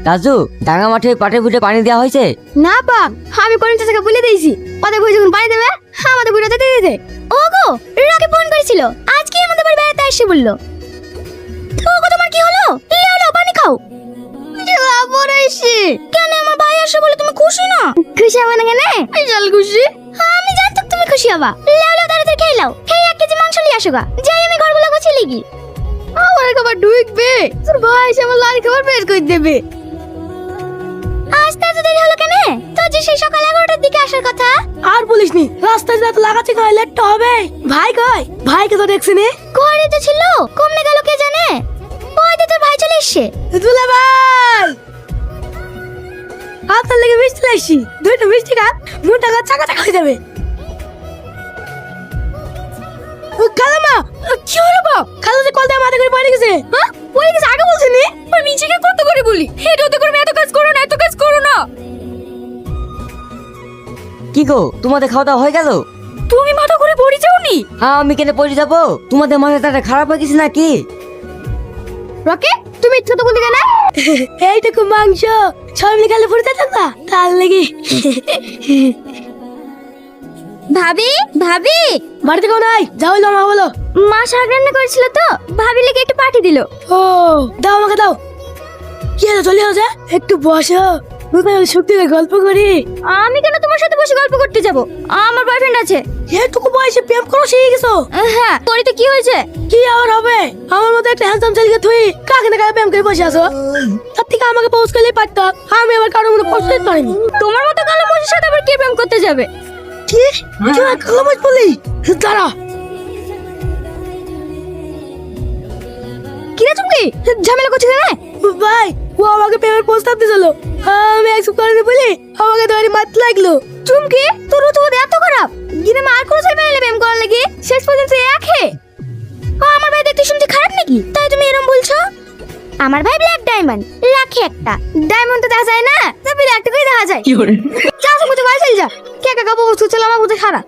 রাজু, ডাঙ্গা মাঠে পাটে ফুটে পানি দেওয়া হয়েছে? না বাপ, আমি করিম চাচাকে বলে দিয়েছি ওদের বই যখন পানি দেবে আমাদের বইটা দিতে দিতে। ওগো, রকি ফোন করেছিল আজকে আমাদের বাড়ি বেড়াতে আসছে বললো। ওগো, তোমার কি হলো? লেও লেও পানি খাও। পরে এসে কেন আমার ভাই আসে বলে তুমি খুশি না? খুশি হবে না কেন? বিশাল খুশি। আমি জানতাম তুমি খুশি হবা। লেও লেও তাড়াতাড়ি খেয়ে নাও, খেয়ে 1 কেজি মাংস নিয়ে আসো গা, যাই আমি ঘরগুলো গুছিয়ে লিগি। আমার খাবার ঢুকবে, তোর ভাই এসে আমার লাল খাবার বের করে দেবে। আসতে এত দেরি হলো কেন? তোর যে সেই সকাল 11টার দিকে আসার কথা। আর বলিসনি, রাস্তায় যত লাগাচ্ছে কয় লেট হবে। ভাই কয়, ভাইকে তো দেখছি নে। ঘরে তো ছিল, কমনে গেল কে জানে। ওই যে তোর ভাই চলে এসছে। দুলা ভাই, আপনার লেগে মিষ্টি লাইছি, দুইটা মিষ্টি খা, মুখটা গা চাকা চাকা হয়ে যাবে। খালামা, কি হলো বাপ? খালা যে কল দিয়ে মাথা করে পড়ে গেছে। হ্যাঁ, পড়ে গেছে আগে বলছিনি? আমি নিজেকে কত করে বলি, হেঁটে হতে করে এত কাজ করো না, এত কাজ করো না। কি গো, তোমাদের খাওয়া দাওয়া হয়ে গেল? তুমি মাথা করে পড়ে যাওনি? আমি কেন পড়ে যাবো? তোমাদের মাথাটা খারাপ হয়ে গেছে নাকি? রকি, তুমি ইচ্ছা তো বলি কেন? এইটুকু মাংস সব নিকালে পড়ে যেতাম না, তার লেগে। ভাবি, ভাবি, বাড়িতে কেউ নাই, যাও হইলো মা বলো। মা শাক রান্না করেছিল তো, ভাবি লেগে একটু পাঠিয়ে দিল। ও, দাও আমাকে দাও। কি হলো, চলে যাও, একটু বসো, সত্যি গল্প করি। আমি কেন তোমার সাথে বসে গল্প করতে যাব? আমার বয়ফ্রেন্ড আছে। এটুকু বয়সে প্রেম করো শিখে গেছো? হ্যাঁ, তোরই তো কি হয়েছে? কি আর হবে, আমার মতো একটা হ্যান্ডসাম ছেলেকে তুই কাকে না কাকে প্রেম করে বসে আছো। তার থেকে আমাকে পৌঁছ করলেই পারতাম, আমি আবার কারোর মতো পৌঁছ করতে পারিনি। তোমার মতো কালো মহিষের সাথে আবার কে প্রেম করতে যাবে? কি তুই কালো মাছ বললি? দাঁড়া। কি রে চুমকি, ঝামেলা করছিস না? ভাই, ও আমাকে প্রেমের প্রস্তাব দিয়েছিল, আমি অ্যাকসেপ্ট করিনি বলি আমাকে ধরে মারতে লাগলো। চুমকি, তোর তো এত খারাপ, গিনে মার করে ছেলে মেলে প্রেম করার লাগি শেষ পর্যন্ত একে। আমার ভাই দেখতে শুনতে খারাপ নাকি, তাই তুমি এরকম বলছো? আমার ভাই ব্ল্যাক ডায়মন্ড, লাখে একটা। ডায়মন্ড তো দেখা যায় না, তবে একটা করে দেখা যায়। কি করে? যা সব কিছু ভাই চল যা, কে কে কাপড় বস্তু চল আমার বুঝে খারাপ।